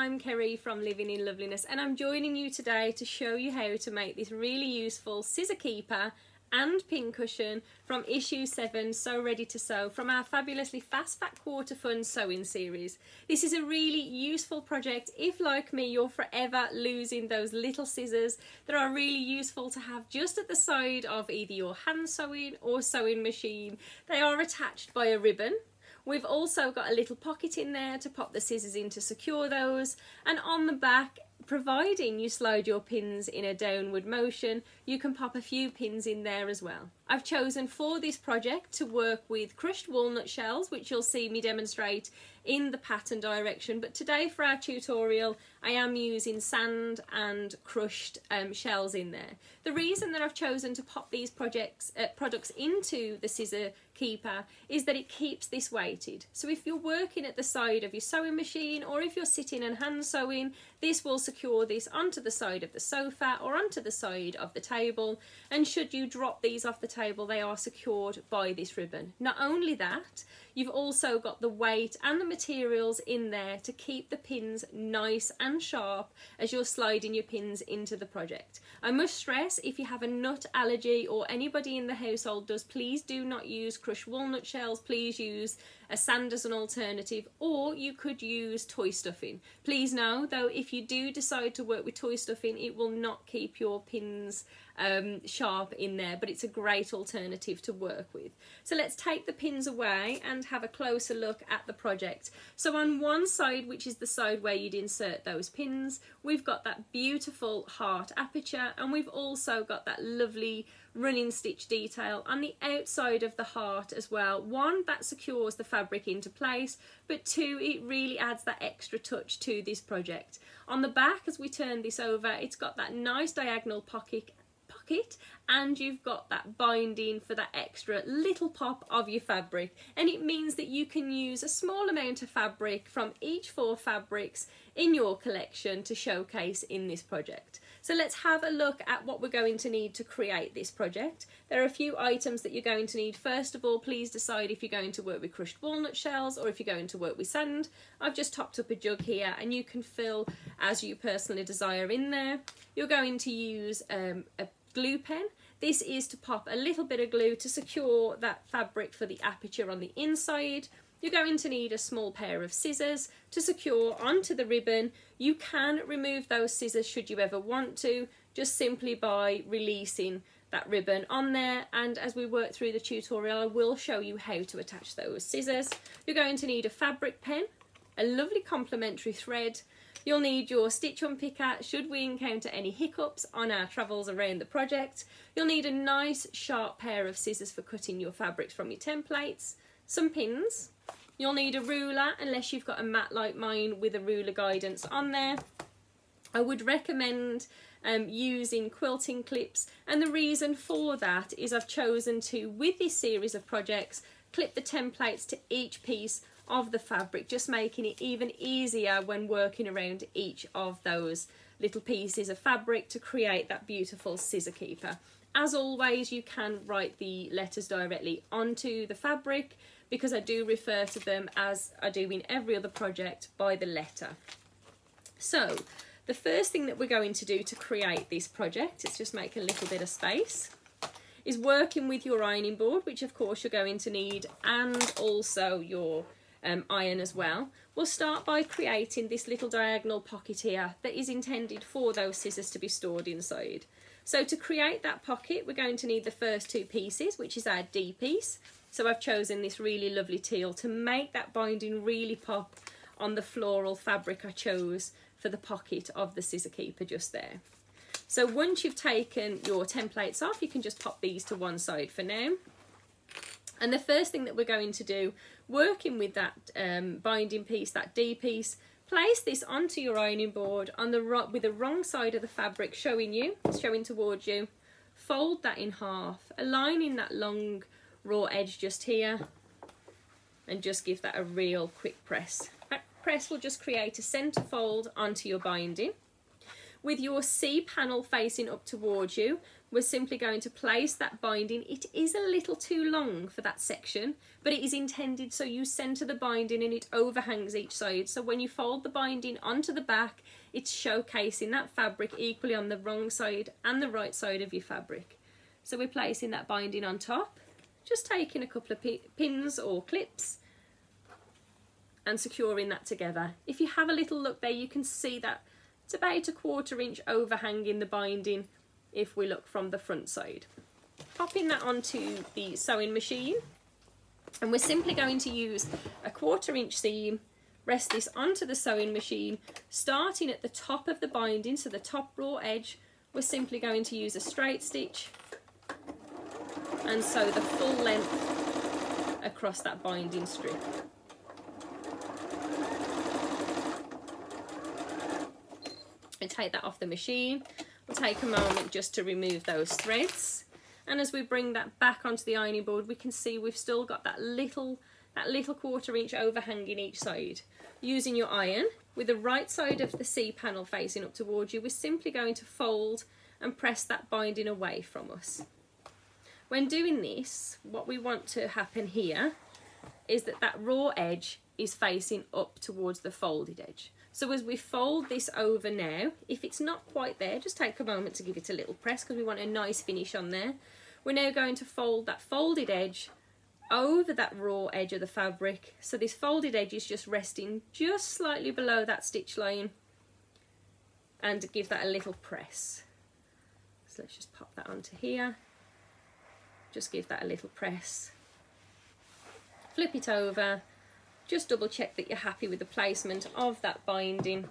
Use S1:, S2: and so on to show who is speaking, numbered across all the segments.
S1: I'm Kerry from Living in Loveliness, and I'm joining you today to show you how to make this really useful scissor keeper and pin cushion from issue 7, Sew Ready to Sew, from our fabulously fast fat quarter fun sewing series. This is a really useful project if, like me, you're forever losing those little scissors that are really useful to have just at the side of either your hand sewing or sewing machine. They are attached by a ribbon. We've also got a little pocket in there to pop the scissors in to secure those, and on the back, providing you slide your pins in a downward motion, you can pop a few pins in there as well. I've chosen for this project to work with crushed walnut shells, which you'll see me demonstrate in the pattern direction, but today for our tutorial I am using sand and crushed shells in there. The reason that I've chosen to pop these products into the scissor keeper is that it keeps this weighted. So if you're working at the side of your sewing machine, or if you're sitting and hand sewing, this will secure this onto the side of the sofa or onto the side of the table, and should you drop these off the table, they are secured by this ribbon. Not only that, you've also got the weight and the materials in there to keep the pins nice and sharp as you're sliding your pins into the project. I must stress, if you have a nut allergy or anybody in the household does, please do not use crushed walnut shells. Please use a sand as an alternative, or you could use toy stuffing. Please know though, if you do decide to work with toy stuffing, it will not keep your pins sharp in there, but it's a great alternative to work with. So let's take the pins away and have a closer look at the project. So on one side, which is the side where you'd insert those pins, we've got that beautiful heart aperture, and we've also got that lovely running stitch detail on the outside of the heart as well. One, that secures the fabric into place, but two, it really adds that extra touch to this project. On the back, as we turn this over, it's got that nice diagonal pocket, and you've got that binding for that extra little pop of your fabric, and it means that you can use a small amount of fabric from each 4 fabrics in your collection to showcase in this project. So let's have a look at what we're going to need to create this project. There are a few items that you're going to need. First of all, please decide if you're going to work with crushed walnut shells or if you're going to work with sand. I've just topped up a jug here, and you can fill as you personally desire in there. You're going to use a glue pen. This is to pop a little bit of glue to secure that fabric for the aperture on the inside. You're going to need a small pair of scissors to secure onto the ribbon. You can remove those scissors should you ever want to, just simply by releasing that ribbon on there, and as we work through the tutorial I will show you how to attach those scissors. You're going to need a fabric pen, a lovely complementary thread. You'll need your stitch unpicker should we encounter any hiccups on our travels around the project. You'll need a nice sharp pair of scissors for cutting your fabrics from your templates, some pins. You'll need a ruler, unless you've got a mat like mine with a ruler guidance on there. I would recommend using quilting clips, and the reason for that is I've chosen to, with this series of projects, clip the templates to each piece of the fabric, just making it even easier when working around each of those little pieces of fabric to create that beautiful scissor keeper. As always, you can write the letters directly onto the fabric, because I do refer to them, as I do in every other project, by the letter. So the first thing that we're going to do to create this project, is just make a little bit of space, is working with your ironing board, which of course you're going to need, and also your iron as well. We'll start by creating this little diagonal pocket here that is intended for those scissors to be stored inside. So to create that pocket, we're going to need the first 2 pieces, which is our D piece. So I've chosen this really lovely teal to make that binding really pop on the floral fabric I chose for the pocket of the scissor keeper just there. So once you've taken your templates off, you can just pop these to one side for now. And the first thing that we're going to do, working with that binding piece, that D piece, place this onto your ironing board on the with the wrong side of the fabric showing towards you. Fold that in half, aligning that long raw edge just here, and just give that a real quick press. That press will just create a centre fold onto your binding. With your C panel facing up towards you, we're simply going to place that binding. It is a little too long for that section, but it is intended so you centre the binding and it overhangs each side. So when you fold the binding onto the back, it's showcasing that fabric equally on the wrong side and the right side of your fabric. So we're placing that binding on top, just taking a couple of pins or clips and securing that together. If you have a little look there, you can see that it's about a 1/4 inch overhanging the binding if we look from the front side. Popping that onto the sewing machine, and we're simply going to use a 1/4 inch seam, rest this onto the sewing machine, starting at the top of the binding, so the top raw edge. We're simply going to use a straight stitch and sew the full length across that binding strip. And take that off the machine. We'll take a moment just to remove those threads, and as we bring that back onto the ironing board, we can see we've still got that little 1/4 inch overhanging each side. Using your iron, with the right side of the C panel facing up towards you, we're simply going to fold and press that binding away from us. When doing this, what we want to happen here is that that raw edge is facing up towards the folded edge. So as we fold this over now, if it's not quite there, just take a moment to give it a little press because we want a nice finish on there. We're now going to fold that folded edge over that raw edge of the fabric. So this folded edge is just resting just slightly below that stitch line, and give that a little press. So let's just pop that onto here. Just give that a little press. Flip it over. Just double check that you're happy with the placement of that binding.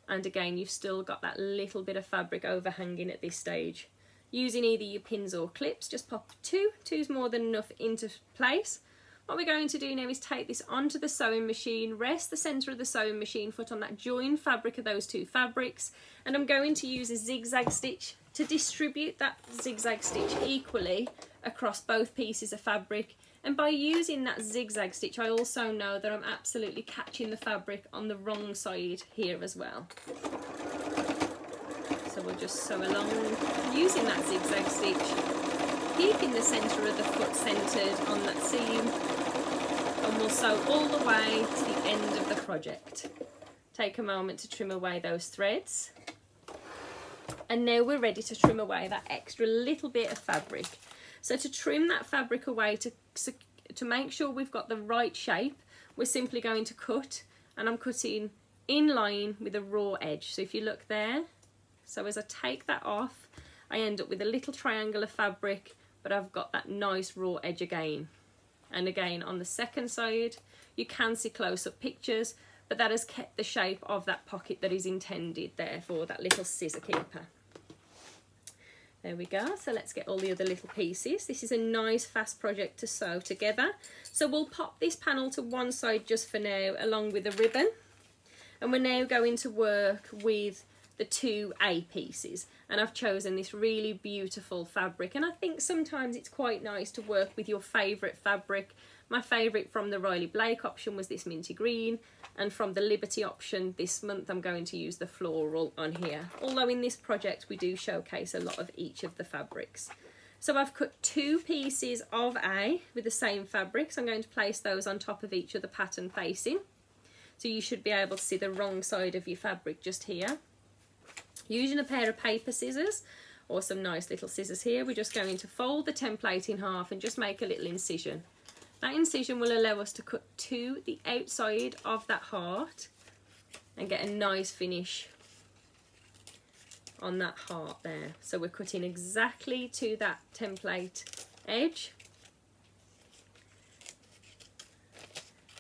S1: And again, you've still got that little bit of fabric overhanging at this stage. Using either your pins or clips, just pop two's more than enough into place. What we're going to do now is take this onto the sewing machine, rest the centre of the sewing machine foot on that joined fabric of those two fabrics, and I'm going to use a zigzag stitch to distribute that zigzag stitch equally across both pieces of fabric. And by using that zigzag stitch, I also know that I'm absolutely catching the fabric on the wrong side here as well. So we'll just sew along using that zigzag stitch, keeping the centre of the foot centred on that seam, and we'll sew all the way to the end of the project. Take a moment to trim away those threads. And now we're ready to trim away that extra little bit of fabric. So to trim that fabric away, to make sure we've got the right shape, we're simply going to cut, and I'm cutting in line with a raw edge. So if you look there, so as I take that off, I end up with a little triangle of fabric, but I've got that nice raw edge again. And again, on the second side, you can see close-up pictures, but that has kept the shape of that pocket that is intended there for that little scissor keeper. There we go. So let's get all the other little pieces. This is a nice fast project to sew together. So we'll pop this panel to one side just for now, along with a ribbon. And we're now going to work with the two A pieces. And I've chosen this really beautiful fabric. And I think sometimes it's quite nice to work with your favourite fabric. My favourite from the Riley Blake option was this minty green, and from the Liberty option this month I'm going to use the floral on here. Although in this project we do showcase a lot of each of the fabrics. So I've cut two pieces of A with the same fabric, so I'm going to place those on top of each other pattern facing. So you should be able to see the wrong side of your fabric just here. Using a pair of paper scissors or some nice little scissors here, we're just going to fold the template in half and just make a little incision. That incision will allow us to cut to the outside of that heart and get a nice finish on that heart there. So we're cutting exactly to that template edge,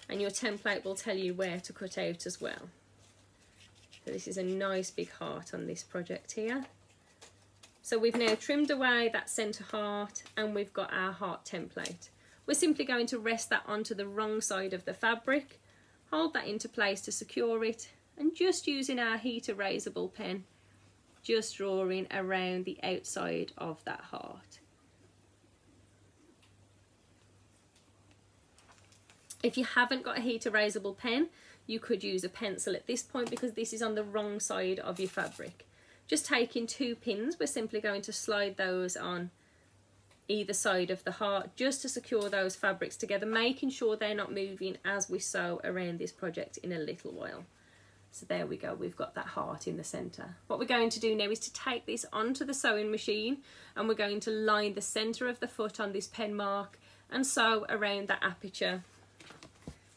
S1: and your template will tell you where to cut out as well. So this is a nice big heart on this project here. So we've now trimmed away that centre heart and we've got our heart template. We're simply going to rest that onto the wrong side of the fabric, hold that into place to secure it, and just using our heat erasable pen, just drawing around the outside of that heart. If you haven't got a heat erasable pen, You could use a pencil at this point because this is on the wrong side of your fabric. Just taking 2 pins, we're simply going to slide those on either side of the heart just to secure those fabrics together, making sure they're not moving as we sew around this project in a little while. So there we go, we've got that heart in the centre. What we're going to do now is to take this onto the sewing machine, and we're going to line the centre of the foot on this pen mark and sew around that aperture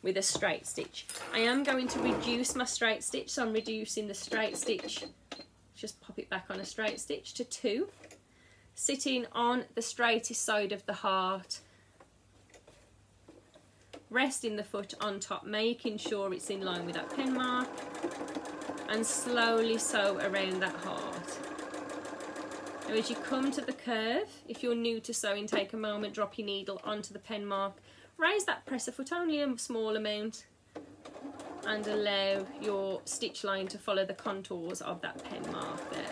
S1: with a straight stitch. I am going to reduce my straight stitch, so I'm reducing the straight stitch, just pop it back on a straight stitch, to 2. Sitting on the straightest side of the heart, resting the foot on top, making sure it's in line with that pen mark, and slowly sew around that heart. Now as you come to the curve, if you're new to sewing, take a moment, drop your needle onto the pen mark, raise that presser foot only a small amount, and allow your stitch line to follow the contours of that pen mark there.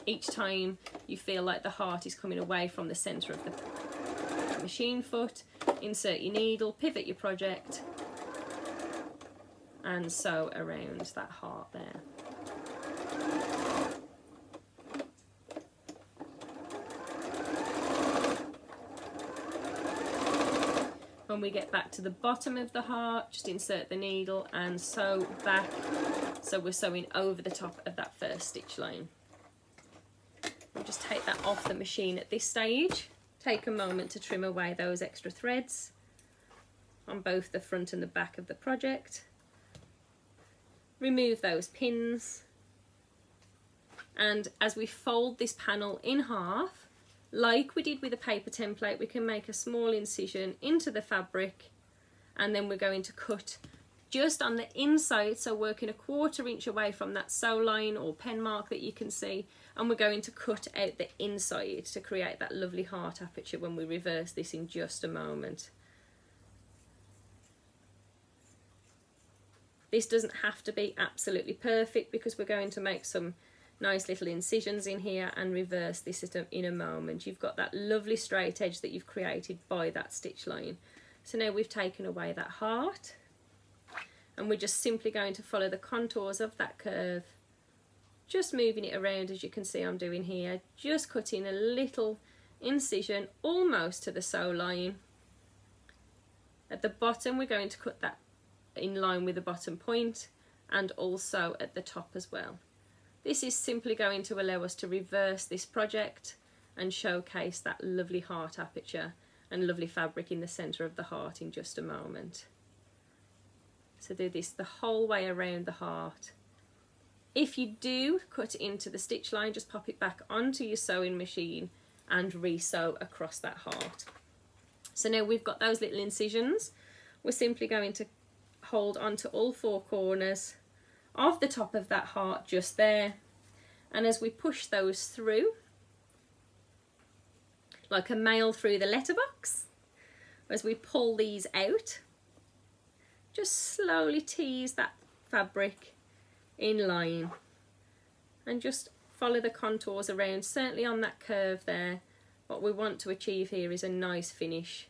S1: Each time you feel like the heart is coming away from the centre of the machine foot, insert your needle, pivot your project, and sew around that heart there. When we get back to the bottom of the heart, just insert the needle and sew back, so we're sewing over the top of that first stitch line. We'll just take that off the machine at this stage. Take a moment to trim away those extra threads on both the front and the back of the project. Remove those pins, and as we fold this panel in half, like we did with a paper template, we can make a small incision into the fabric, and then we're going to cut just on the inside, so working a 1/4 inch away from that sew line or pen mark that you can see, and we're going to cut out the inside to create that lovely heart aperture when we reverse this in just a moment. This doesn't have to be absolutely perfect because we're going to make some nice little incisions in here and reverse this in a moment. You've got that lovely straight edge that you've created by that stitch line. So now we've taken away that heart, and we're just simply going to follow the contours of that curve, just moving it around as you can see I'm doing here, just cutting a little incision almost to the sew line. At the bottom we're going to cut that in line with the bottom point, and also at the top as well. This is simply going to allow us to reverse this project and showcase that lovely heart aperture and lovely fabric in the centre of the heart in just a moment. So do this the whole way around the heart. If you do cut into the stitch line, just pop it back onto your sewing machine and re-sew across that heart. So now we've got those little incisions. We're simply going to hold onto all 4 corners of the top of that heart just there, and as we push those through like a mail through the letterbox, as we pull these out, just slowly tease that fabric in line and just follow the contours around, certainly on that curve there. What we want to achieve here is a nice finish.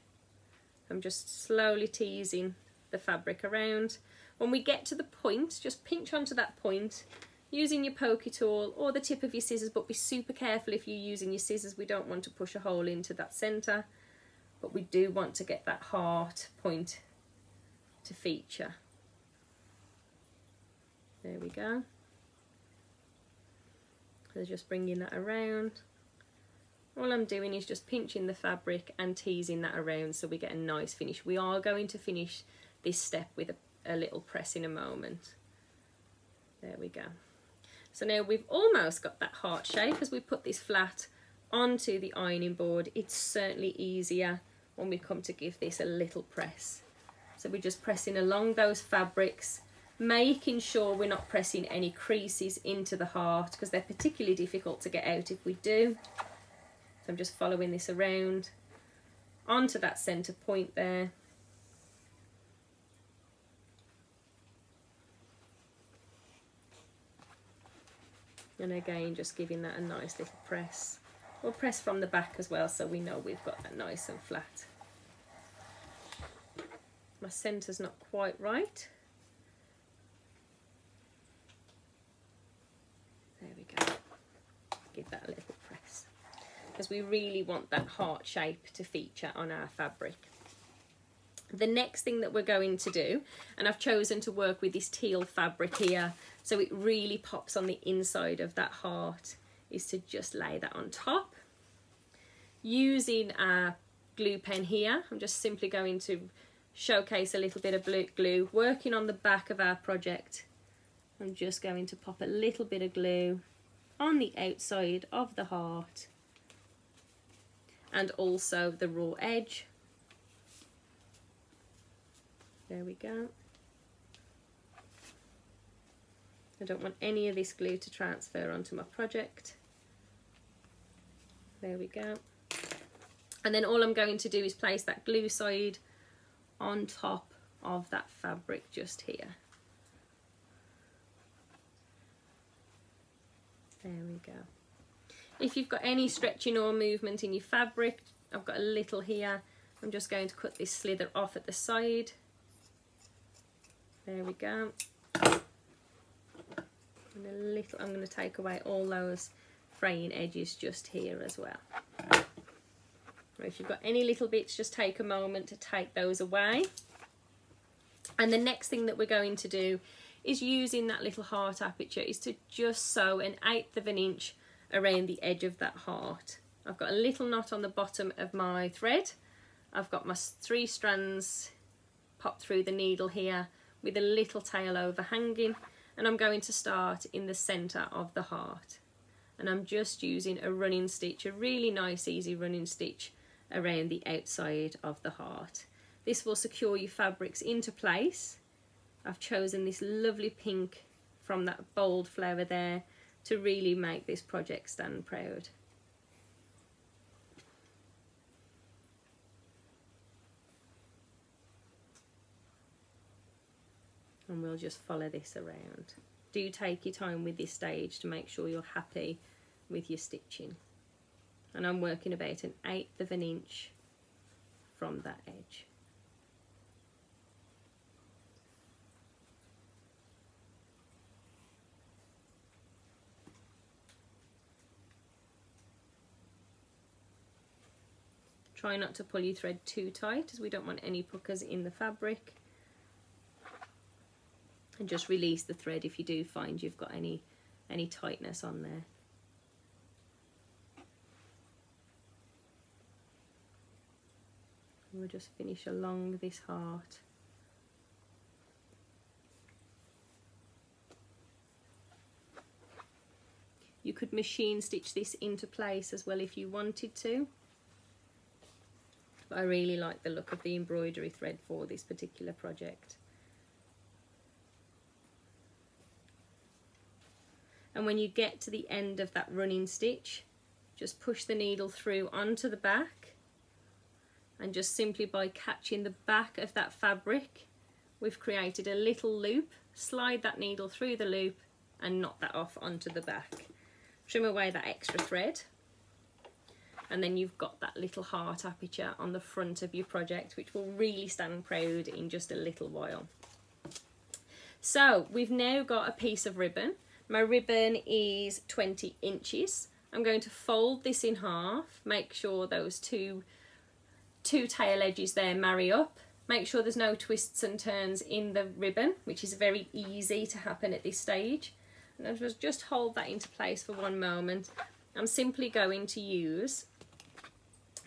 S1: I'm just slowly teasing the fabric around. When we get to the point, just pinch onto that point using your pokey tool or the tip of your scissors, but be super careful if you're using your scissors. We don't want to push a hole into that centre, but we do want to get that heart point to feature. There we go. So just bringing that around. All I'm doing is just pinching the fabric and teasing that around so we get a nice finish. We are going to finish this step with a little press in a moment. There we go. So now we've almost got that heart shape. As we put this flat onto the ironing board, it's certainly easier when we come to give this a little press. So we're just pressing along those fabrics, making sure we're not pressing any creases into the heart because they're particularly difficult to get out if we do. So I'm just following this around onto that centre point there. And again, just giving that a nice little press. We'll press from the back as well so we know we've got that nice and flat. My centre's not quite right, give that a little press, because we really want that heart shape to feature on our fabric. The next thing that we're going to do, and I've chosen to work with this teal fabric here so it really pops on the inside of that heart, is to just lay that on top. Using our glue pen here, I'm just simply going to showcase a little bit of glue, working on the back of our project. I'm just going to pop a little bit of glue on the outside of the heart and also the raw edge. There we go. I don't want any of this glue to transfer onto my project. There we go. And then all I'm going to do is place that glue side on top of that fabric just here. There we go. If you've got any stretching or movement in your fabric, I've got a little here. I'm just going to cut this slither off at the side. There we go. And a little, I'm going to take away all those fraying edges just here as well. If you've got any little bits, just take a moment to take those away. And the next thing that we're going to do is, using that little heart aperture, is to just sew 1/8 of an inch around the edge of that heart. I've got a little knot on the bottom of my thread. I've got my 3 strands popped through the needle here with a little tail overhanging, and I'm going to start in the centre of the heart. And I'm just using a running stitch, a really nice easy running stitch around the outside of the heart. This will secure your fabrics into place. I've chosen this lovely pink from that bold flower there to really make this project stand proud. And we'll just follow this around. Do take your time with this stage to make sure you're happy with your stitching. And I'm working about 1/8 of an inch from that edge. Try not to pull your thread too tight, as we don't want any puckers in the fabric. And just release the thread if you do find you've got any tightness on there. And we'll just finish along this heart. You could machine stitch this into place as well if you wanted to. But I really like the look of the embroidery thread for this particular project. And when you get to the end of that running stitch, just push the needle through onto the back, and just simply by catching the back of that fabric, we've created a little loop. Slide that needle through the loop and knot that off onto the back. Trim away that extra thread, and then you've got that little heart aperture on the front of your project, which will really stand proud in just a little while. So we've now got a piece of ribbon. My ribbon is 20 inches. I'm going to fold this in half, make sure those two tail edges there marry up. Make sure there's no twists and turns in the ribbon, which is very easy to happen at this stage. And I'll just hold that into place for one moment. I'm simply going to use,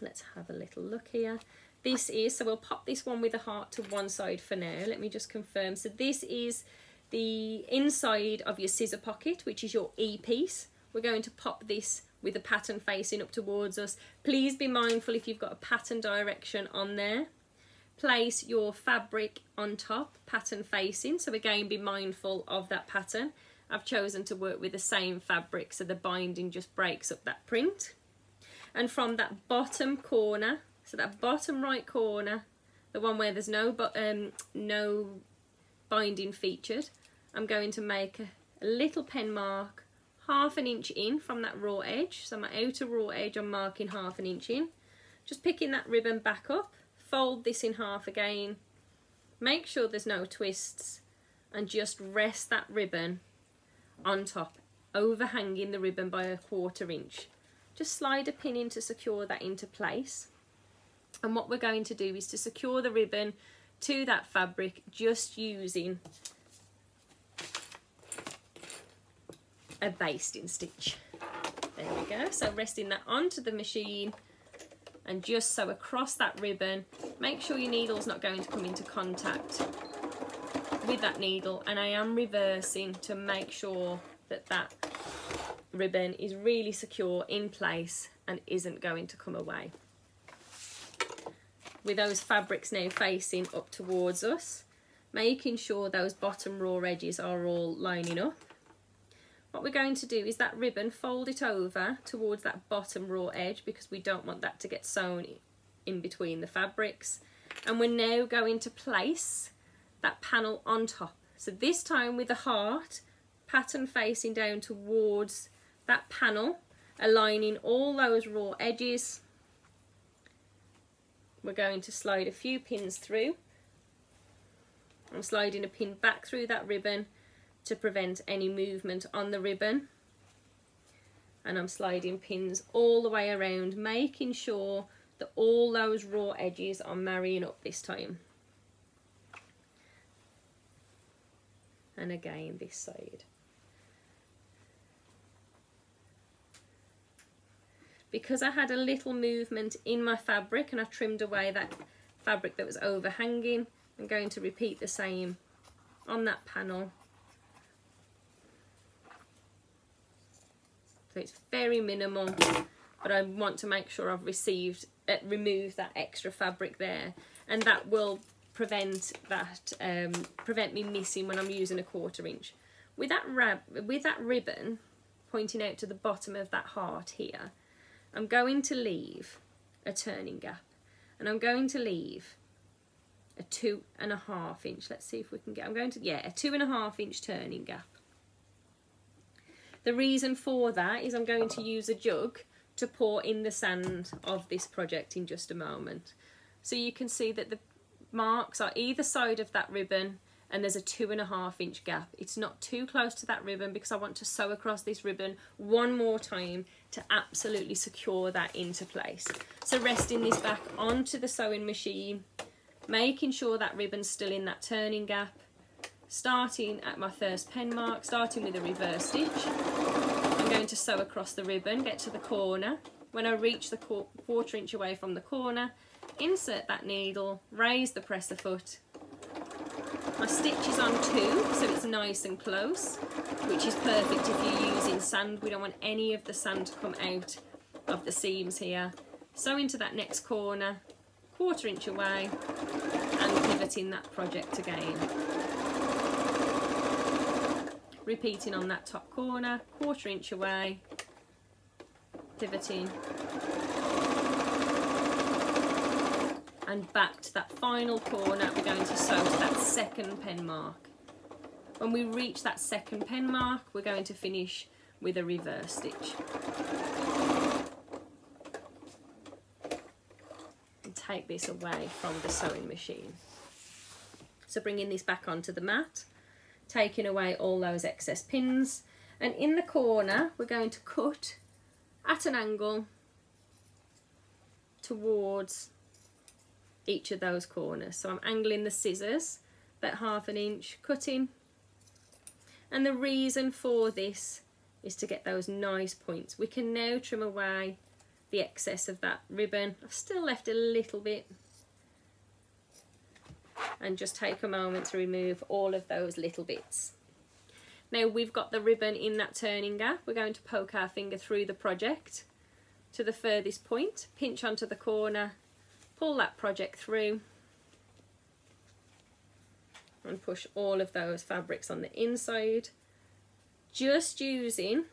S1: let's have a little look here. This is, so we'll pop this one with a heart to one side for now. Let me just confirm. So this is the inside of your scissor pocket, which is your E piece. We're going to pop this with a pattern facing up towards us. Please be mindful if you've got a pattern direction on there. Place your fabric on top, pattern facing. So again, be mindful of that pattern. I've chosen to work with the same fabric so the binding just breaks up that print. And from that bottom corner, so that bottom right corner, the one where there's no binding featured, I'm going to make a little pen mark 1/2 inch in from that raw edge. So my outer raw edge I'm marking 1/2 inch in. Just picking that ribbon back up, fold this in half again, make sure there's no twists, and just rest that ribbon on top overhanging the ribbon by 1/4 inch. Just slide a pin in to secure that into place. And what we're going to do is to secure the ribbon to that fabric just using a basting stitch. There we go. So resting that onto the machine and just sew across that ribbon. Make sure your needle's not going to come into contact with that needle, and I am reversing to make sure that that ribbon is really secure in place and isn't going to come away. With those fabrics now facing up towards us, making sure those bottom raw edges are all lining up. What we're going to do is that ribbon, fold it over towards that bottom raw edge because we don't want that to get sewn in between the fabrics. And we're now going to place that panel on top. So this time with the heart pattern facing down towards that panel, aligning all those raw edges. We're going to slide a few pins through. I'm sliding a pin back through that ribbon to prevent any movement on the ribbon, and I'm sliding pins all the way around, making sure that all those raw edges are marrying up this time. And again this side. Because I had a little movement in my fabric and I trimmed away that fabric that was overhanging, I'm going to repeat the same on that panel. So it's very minimal, but I want to make sure I've removed that extra fabric there, and that will prevent me missing when I'm using 1/4 inch. With that ribbon pointing out to the bottom of that heart here, I'm going to leave a turning gap, and I'm going to leave a 2.5 inch. Let's see if we can get. a 2.5 inch turning gap. The reason for that is I'm going to use a jug to pour in the sand of this project in just a moment. So you can see that the marks are either side of that ribbon, and there's a 2.5 inch gap. It's not too close to that ribbon because I want to sew across this ribbon one more time to absolutely secure that into place. So resting this back onto the sewing machine, making sure that ribbon's still in that turning gap, starting at my first pen mark, starting with a reverse stitch. I'm going to sew across the ribbon, get to the corner. When I reach the 1/4 inch away from the corner, insert that needle, raise the presser foot. My stitch is on 2, so it's nice and close, which is perfect if you're using sand. We don't want any of the sand to come out of the seams here. Sew into that next corner, 1/4 inch away, and pivoting that project again. Repeating on that top corner, 1/4 inch away, pivoting, and back to that final corner. We're going to sew to that second pen mark. When we reach that second pen mark, we're going to finish with a reverse stitch. And take this away from the sewing machine. So bringing this back onto the mat, taking away all those excess pins, and in the corner we're going to cut at an angle towards each of those corners. So I'm angling the scissors about 1/2 inch, cutting, and the reason for this is to get those nice points. We can now trim away the excess of that ribbon. I've still left a little bit, and just take a moment to remove all of those little bits. Now we've got the ribbon in that turning gap. We're going to poke our finger through the project to the furthest point, pinch onto the corner, pull that project through, and push all of those fabrics on the inside, just using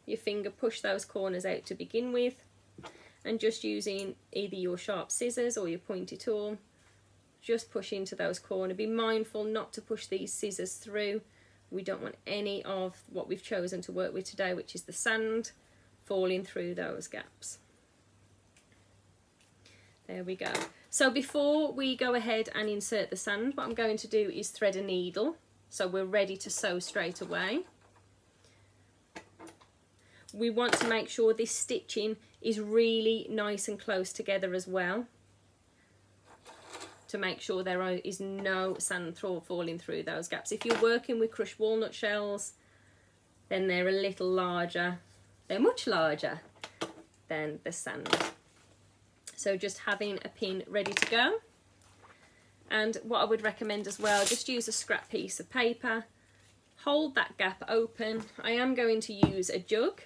S1: your finger. Push those corners out to begin with, and just using either your sharp scissors or your pointy tool, just push into those corners. Be mindful not to push these scissors through. We don't want any of what we've chosen to work with today, which is the sand, falling through those gaps. There we go. So before we go ahead and insert the sand, what I'm going to do is thread a needle so we're ready to sew straight away. We want to make sure this stitching is really nice and close together as well, to make sure there is no sand falling through those gaps. If you're working with crushed walnut shells, then they're a little larger, they're much larger than the sand. So just having a pin ready to go. And what I would recommend as well, just use a scrap piece of paper, hold that gap open. I am going to use a jug.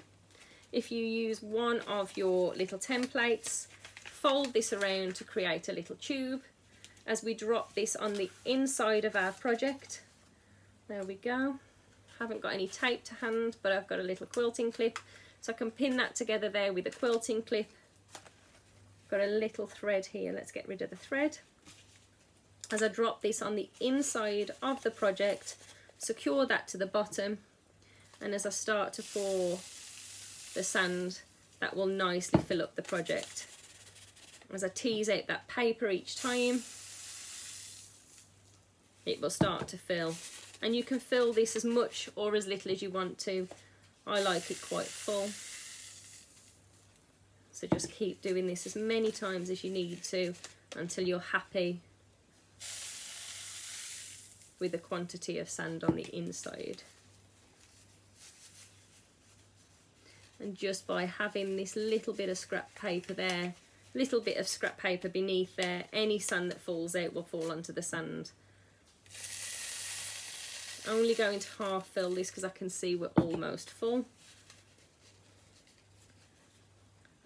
S1: If you use one of your little templates, fold this around to create a little tube. As we drop this on the inside of our project, there we go. Haven't got any tape to hand, but I've got a little quilting clip, so I can pin that together there with a quilting clip. Got a little thread here, let's get rid of the thread. As I drop this on the inside of the project, secure that to the bottom, and as I start to pour the sand, that will nicely fill up the project. As I tease out that paper each time, it will start to fill, and you can fill this as much or as little as you want to. I like it quite full, so just keep doing this as many times as you need to until you're happy with the quantity of sand on the inside. And just by having this little bit of scrap paper there, little bit of scrap paper beneath there, any sand that falls out will fall onto the sand. Only going to half fill this because I can see we're almost full.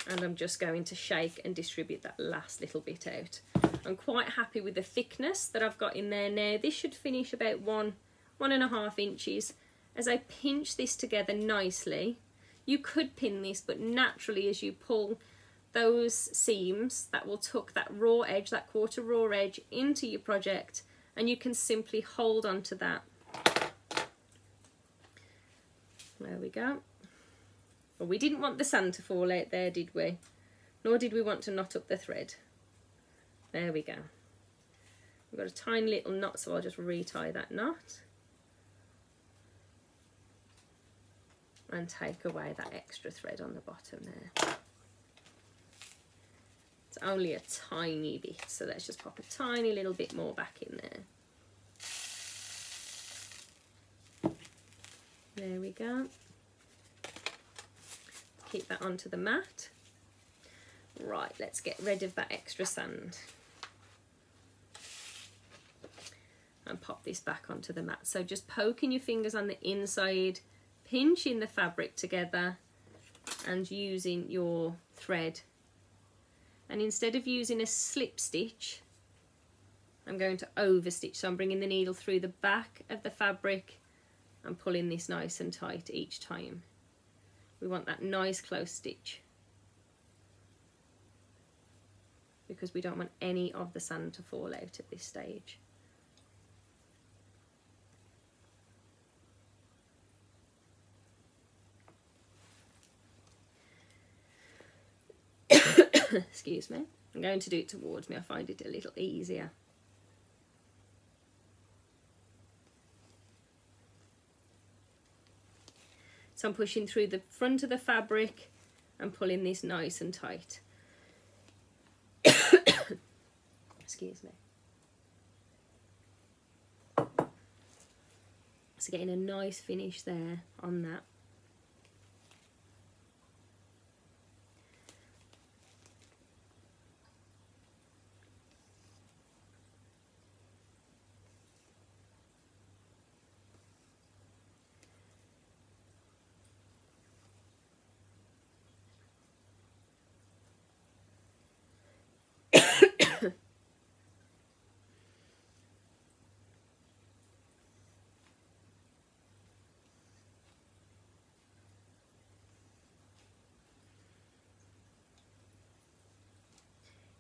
S1: And I'm just going to shake and distribute that last little bit out. I'm quite happy with the thickness that I've got in there now. This should finish about 1.5 inches. As I pinch this together nicely, you could pin this, but naturally as you pull those seams, that will tuck that raw edge, that quarter raw edge into your project, and you can simply hold on to that. There we go. Well, we didn't want the sand to fall out there, did we? Nor did we want to knot up the thread. There we go. We've got a tiny little knot, so I'll just retie that knot and take away that extra thread on the bottom there. It's only a tiny bit, so let's just pop a tiny little bit more back in there. There we go. Keep that onto the mat. Right, let's get rid of that extra sand and pop this back onto the mat. So just poking your fingers on the inside, pinching the fabric together and using your thread. And instead of using a slip stitch, I'm going to overstitch. So I'm bringing the needle through the back of the fabric and pulling this nice and tight each time. We want that nice close stitch because we don't want any of the sand to fall out at this stage. Excuse me. I'm going to do it towards me. I find it a little easier. So I'm pushing through the front of the fabric and pulling this nice and tight. Excuse me. So getting a nice finish there on that.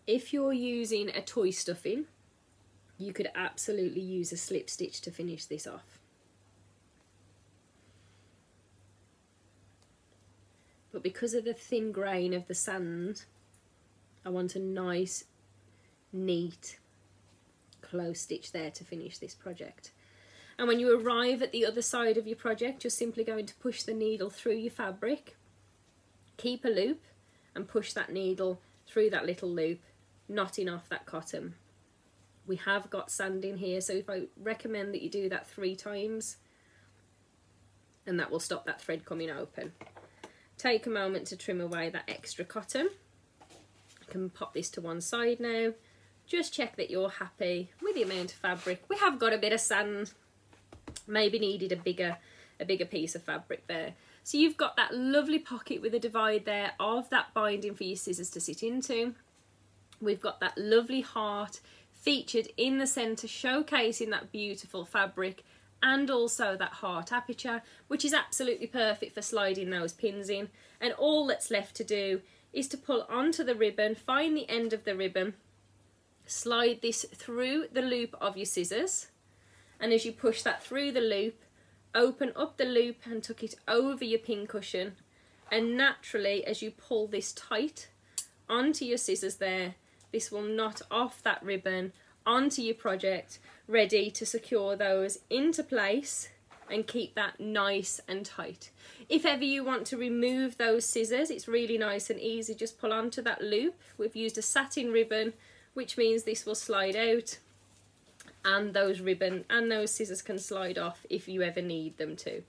S1: If you're using a toy stuffing, you could absolutely use a slip stitch to finish this off. But because of the thin grain of the sand, I want a nice, neat, close stitch there to finish this project. And when you arrive at the other side of your project, you're simply going to push the needle through your fabric, keep a loop, and push that needle through that little loop, knotting off that cotton. We have got sand in here, so if I recommend that you do that 3 times, and that will stop that thread coming open. Take a moment to trim away that extra cotton. I can pop this to one side now. Just check that you're happy with the amount of fabric. We have got a bit of sand, maybe needed a bigger piece of fabric there. So you've got that lovely pocket with a divide there of that binding for your scissors to sit into. We've got that lovely heart featured in the centre, showcasing that beautiful fabric, and also that heart aperture, which is absolutely perfect for sliding those pins in. And all that's left to do is to pull onto the ribbon, find the end of the ribbon, slide this through the loop of your scissors, and as you push that through the loop, open up the loop and tuck it over your pin cushion, and naturally as you pull this tight onto your scissors there, this will knot off that ribbon onto your project, ready to secure those into place and keep that nice and tight. If ever you want to remove those scissors, it's really nice and easy. Just pull onto that loop. We've used a satin ribbon, which means this will slide out, and those ribbon and those scissors can slide off if you ever need them to.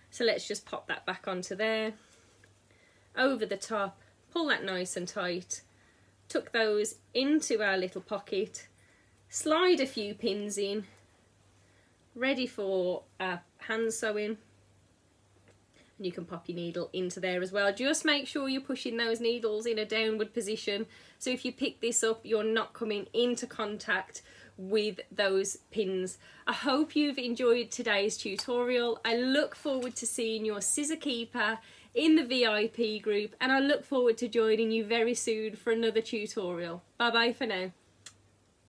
S1: So let's just pop that back onto there, over the top, pull that nice and tight, tuck those into our little pocket, slide a few pins in, ready for hand sewing. And you can pop your needle into there as well. Just make sure you're pushing those needles in a downward position, so if you pick this up, you're not coming into contact with those pins. I hope you've enjoyed today's tutorial. I look forward to seeing your scissor keeper in the VIP group, and I look forward to joining you very soon for another tutorial. Bye bye for now.